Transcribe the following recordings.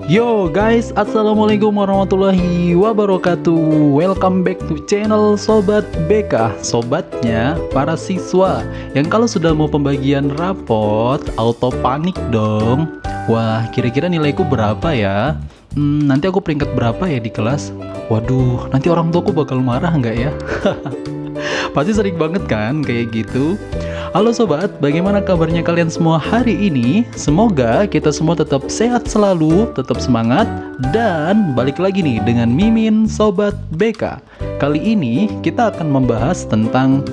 Yo guys, assalamualaikum warahmatullahi wabarakatuh. Welcome back to channel Sobat BK. Sobatnya para siswa yang kalau sudah mau pembagian rapot auto panik dong. Wah, kira-kira nilaiku berapa ya? Nanti aku peringkat berapa ya di kelas? Waduh, nanti orang tuaku bakal marah nggak ya? Pasti sering banget kan kayak gitu. Halo sobat, bagaimana kabarnya kalian semua hari ini? Semoga kita semua tetap sehat selalu, tetap semangat, dan balik lagi nih dengan Mimin Sobat BK. Kali ini kita akan membahas tentang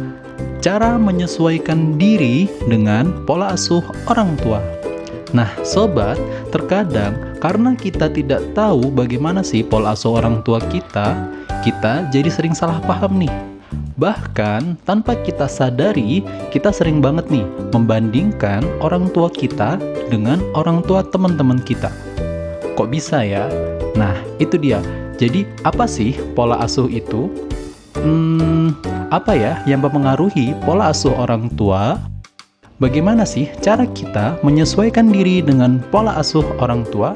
cara menyesuaikan diri dengan pola asuh orang tua. Nah sobat, terkadang karena kita tidak tahu bagaimana sih pola asuh orang tua kita jadi sering salah paham nih. Bahkan tanpa kita sadari, kita sering banget nih membandingkan orang tua kita dengan orang tua teman-teman kita. Kok bisa ya? Nah, itu dia. Jadi, apa sih pola asuh itu? Apa ya yang mempengaruhi pola asuh orang tua? Bagaimana sih cara kita menyesuaikan diri dengan pola asuh orang tua?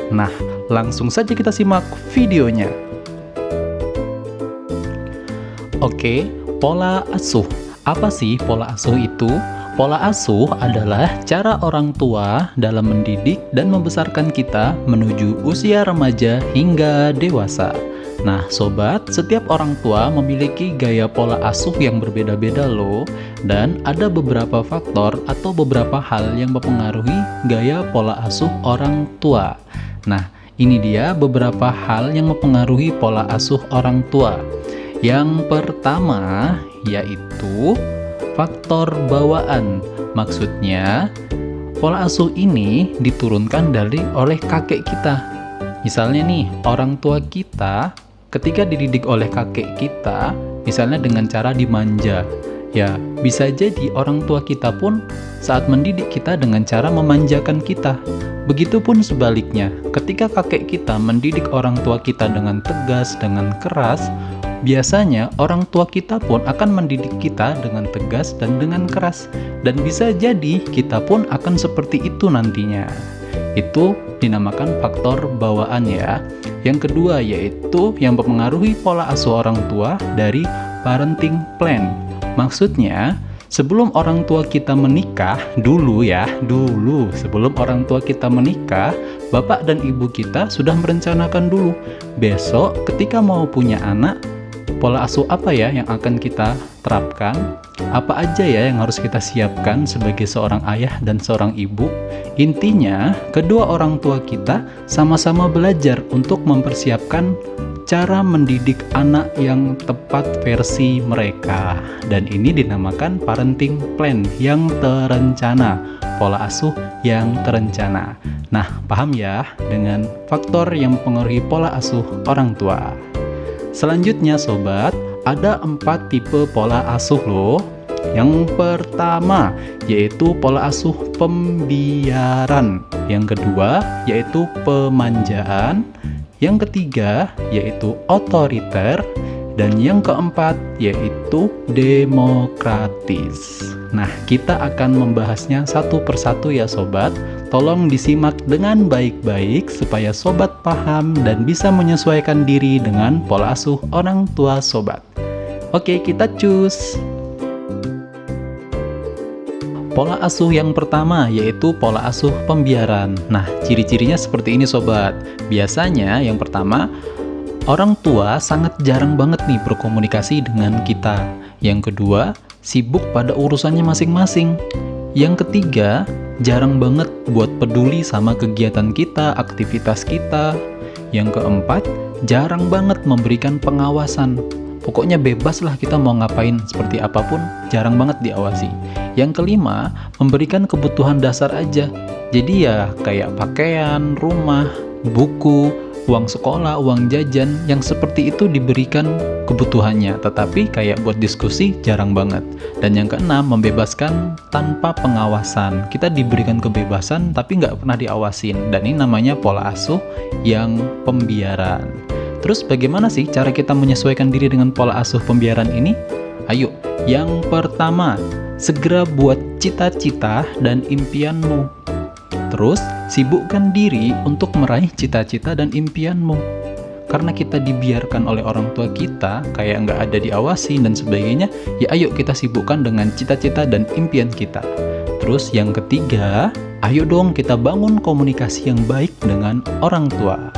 Nah, langsung saja kita simak videonya. Oke, pola asuh. Apa sih pola asuh itu? Pola asuh adalah cara orang tua dalam mendidik dan membesarkan kita menuju usia remaja hingga dewasa. Nah, sobat, setiap orang tua memiliki gaya pola asuh yang berbeda-beda loh. Dan ada beberapa faktor atau beberapa hal yang mempengaruhi gaya pola asuh orang tua. Nah, ini dia beberapa hal yang mempengaruhi pola asuh orang tua. Yang pertama yaitu faktor bawaan. Maksudnya, pola asuh ini diturunkan oleh kakek kita. Misalnya nih, orang tua kita ketika dididik oleh kakek kita, misalnya dengan cara dimanja. Ya, bisa jadi orang tua kita pun saat mendidik kita dengan cara memanjakan kita. Begitupun sebaliknya, ketika kakek kita mendidik orang tua kita dengan tegas, dengan keras, biasanya orang tua kita pun akan mendidik kita dengan tegas dan dengan keras. Dan bisa jadi kita pun akan seperti itu nantinya. Itu dinamakan faktor bawaan ya. Yang kedua yaitu yang mempengaruhi pola asuh orang tua dari parenting plan. Maksudnya, sebelum orang tua kita menikah, dulu sebelum orang tua kita menikah, bapak dan ibu kita sudah merencanakan dulu. Besok ketika mau punya anak, pola asuh apa ya yang akan kita terapkan? Apa aja ya yang harus kita siapkan sebagai seorang ayah dan seorang ibu? Intinya, kedua orang tua kita sama-sama belajar untuk mempersiapkan cara mendidik anak yang tepat versi mereka. Dan ini dinamakan parenting plan yang terencana, pola asuh yang terencana. Nah, paham ya dengan faktor yang mempengaruhi pola asuh orang tua. Selanjutnya sobat, ada 4 tipe pola asuh loh. Yang pertama yaitu pola asuh pembiaran. Yang kedua yaitu pemanjaan. Yang ketiga yaitu otoriter. Dan yang keempat yaitu demokratis. Nah, kita akan membahasnya satu persatu ya sobat. Tolong disimak dengan baik-baik supaya sobat paham dan bisa menyesuaikan diri dengan pola asuh orang tua sobat. Oke, kita cus. Pola asuh yang pertama yaitu pola asuh pembiaran. Nah, ciri-cirinya seperti ini sobat. Biasanya yang pertama, orang tua sangat jarang banget nih berkomunikasi dengan kita. Yang kedua, sibuk pada urusannya masing-masing. Yang ketiga, jarang banget buat peduli sama kegiatan kita, aktivitas kita. Yang keempat, jarang banget memberikan pengawasan. Pokoknya bebas lah kita mau ngapain seperti apapun, jarang banget diawasi. Yang kelima, memberikan kebutuhan dasar aja. Jadi ya kayak pakaian, rumah, buku, uang sekolah, uang jajan, yang seperti itu diberikan kebutuhannya. Tetapi kayak buat diskusi jarang banget. Dan yang keenam, membebaskan tanpa pengawasan. Kita diberikan kebebasan tapi nggak pernah diawasin. Dan ini namanya pola asuh yang pembiaran. Terus bagaimana sih cara kita menyesuaikan diri dengan pola asuh pembiaran ini? Ayo, yang pertama, segera buat cita-cita dan impianmu. Terus, sibukkan diri untuk meraih cita-cita dan impianmu. Karena kita dibiarkan oleh orang tua kita, kayak nggak ada diawasi dan sebagainya, ya ayo kita sibukkan dengan cita-cita dan impian kita. Terus yang ketiga, ayo dong kita bangun komunikasi yang baik dengan orang tua.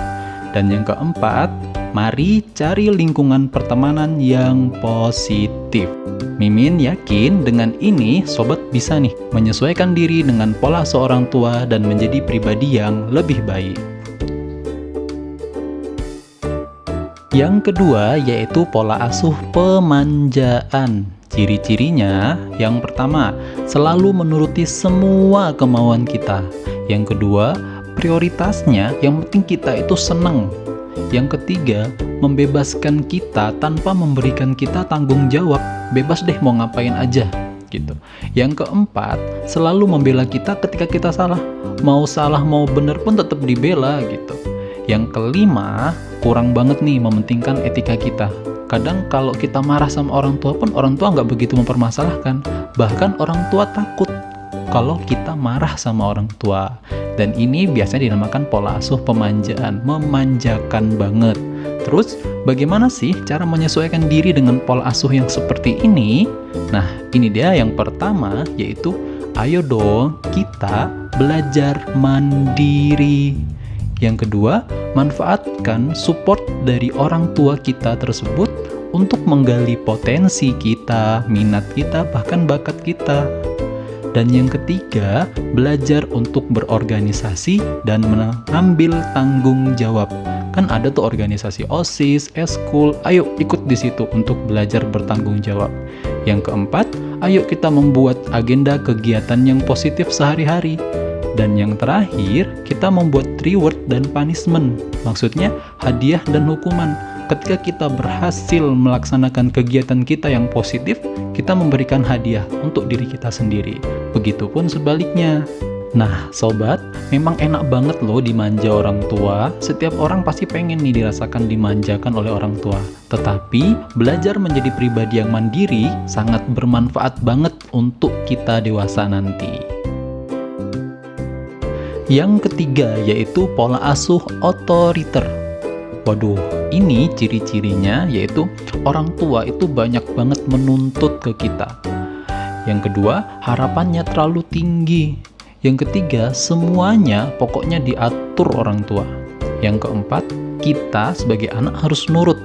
Dan yang keempat, mari cari lingkungan pertemanan yang positif. Mimin yakin dengan ini sobat bisa nih menyesuaikan diri dengan pola seorang tua dan menjadi pribadi yang lebih baik. Yang kedua yaitu pola asuh pemanjaan. Ciri-cirinya, yang pertama, selalu menuruti semua kemauan kita. Yang kedua, prioritasnya yang penting kita itu senang. Yang ketiga, membebaskan kita tanpa memberikan kita tanggung jawab. Bebas deh mau ngapain aja gitu. Yang keempat, selalu membela kita ketika kita salah. Mau salah mau bener pun tetap dibela gitu. Yang kelima, kurang banget nih mementingkan etika kita. Kadang kalau kita marah sama orang tua pun orang tua nggak begitu mempermasalahkan. Bahkan orang tua takut kalau kita marah sama orang tua. Dan ini biasanya dinamakan pola asuh pemanjaan, memanjakan banget. Terus, bagaimana sih cara menyesuaikan diri dengan pola asuh yang seperti ini? Nah, ini dia yang pertama, yaitu ayo dong kita belajar mandiri. Yang kedua, manfaatkan support dari orang tua kita tersebut untuk menggali potensi kita, minat kita, bahkan bakat kita. Dan yang ketiga, belajar untuk berorganisasi dan mengambil tanggung jawab. Kan ada tuh organisasi OSIS, eskul, ayo ikut di situ untuk belajar bertanggung jawab. Yang keempat, ayo kita membuat agenda kegiatan yang positif sehari-hari. Dan yang terakhir, kita membuat reward dan punishment. Maksudnya hadiah dan hukuman. Ketika kita berhasil melaksanakan kegiatan kita yang positif, kita memberikan hadiah untuk diri kita sendiri. Begitupun sebaliknya. Nah, sobat, memang enak banget loh dimanja orang tua. Setiap orang pasti pengen nih dirasakan dimanjakan oleh orang tua. Tetapi, belajar menjadi pribadi yang mandiri sangat bermanfaat banget untuk kita dewasa nanti. Yang ketiga yaitu pola asuh otoriter. Waduh, ini ciri-cirinya yaitu orang tua itu banyak banget menuntut ke kita. Yang kedua, harapannya terlalu tinggi. Yang ketiga, semuanya pokoknya diatur orang tua. Yang keempat, kita sebagai anak harus nurut.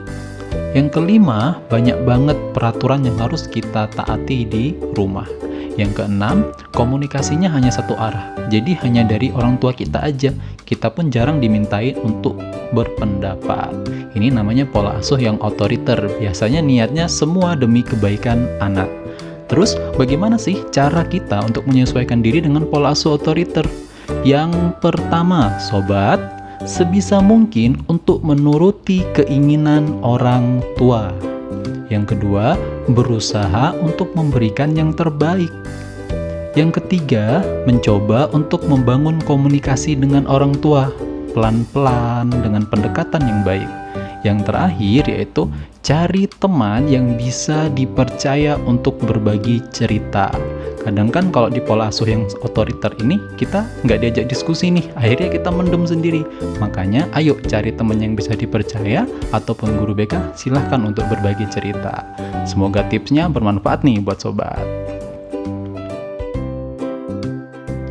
Yang kelima, banyak banget peraturan yang harus kita taati di rumah. Yang keenam, komunikasinya hanya satu arah. Jadi hanya dari orang tua kita aja. Kita pun jarang dimintain untuk berpendapat. Ini namanya pola asuh yang otoriter. Biasanya niatnya semua demi kebaikan anak. Terus bagaimana sih cara kita untuk menyesuaikan diri dengan pola asuh otoriter? Yang pertama, sobat, sebisa mungkin untuk menuruti keinginan orang tua. Yang kedua, berusaha untuk memberikan yang terbaik. Yang ketiga, mencoba untuk membangun komunikasi dengan orang tua, pelan-pelan dengan pendekatan yang baik. Yang terakhir yaitu cari teman yang bisa dipercaya untuk berbagi cerita. Kadang kan kalau di pola asuh yang otoriter ini kita nggak diajak diskusi nih, akhirnya kita mendem sendiri. Makanya ayo cari teman yang bisa dipercaya ataupun guru BK, silahkan untuk berbagi cerita. Semoga tipsnya bermanfaat nih buat sobat.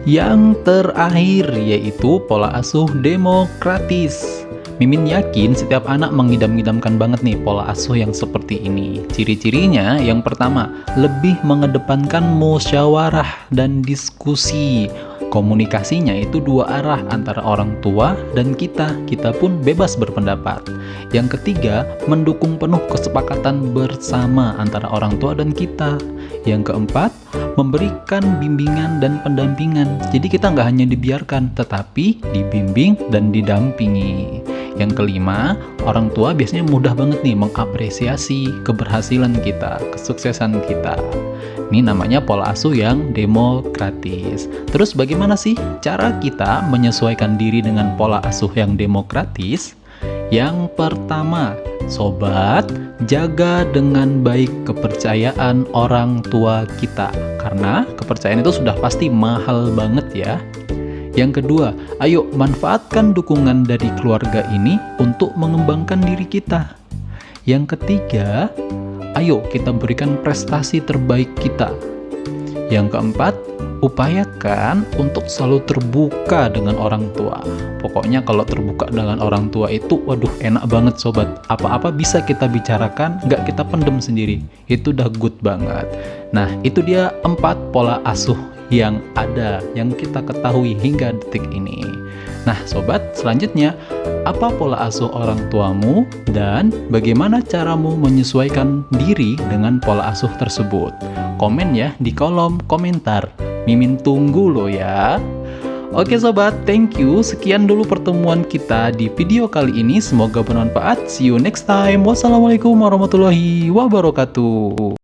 Yang terakhir yaitu pola asuh demokratis. Mimin yakin setiap anak mengidam-idamkan banget nih pola asuh yang seperti ini. Ciri-cirinya yang pertama, lebih mengedepankan musyawarah dan diskusi. Komunikasinya itu dua arah antara orang tua dan kita. Kita pun bebas berpendapat. Yang ketiga, mendukung penuh kesepakatan bersama antara orang tua dan kita. Yang keempat, memberikan bimbingan dan pendampingan. Jadi kita nggak hanya dibiarkan, tetapi dibimbing dan didampingi. Yang kelima, orang tua biasanya mudah banget nih mengapresiasi keberhasilan kita, kesuksesan kita. Ini namanya pola asuh yang demokratis. Terus bagaimana sih cara kita menyesuaikan diri dengan pola asuh yang demokratis? Yang pertama, sobat, jaga dengan baik kepercayaan orang tua kita. Karena kepercayaan itu sudah pasti mahal banget ya. Yang kedua, ayo manfaatkan dukungan dari keluarga ini untuk mengembangkan diri kita. Yang ketiga, ayo kita berikan prestasi terbaik kita. Yang keempat, upayakan untuk selalu terbuka dengan orang tua. Pokoknya kalau terbuka dengan orang tua itu, waduh enak banget sobat. Apa-apa bisa kita bicarakan, nggak kita pendem sendiri. Itu udah good banget. Nah, itu dia 4 pola asuh yang ada, yang kita ketahui hingga detik ini. Nah sobat, selanjutnya, apa pola asuh orang tuamu dan bagaimana caramu menyesuaikan diri dengan pola asuh tersebut? Komen ya di kolom komentar. Mimin tunggu loh ya. Oke sobat, thank you. Sekian dulu pertemuan kita di video kali ini. Semoga bermanfaat. See you next time. Wassalamualaikum warahmatullahi wabarakatuh.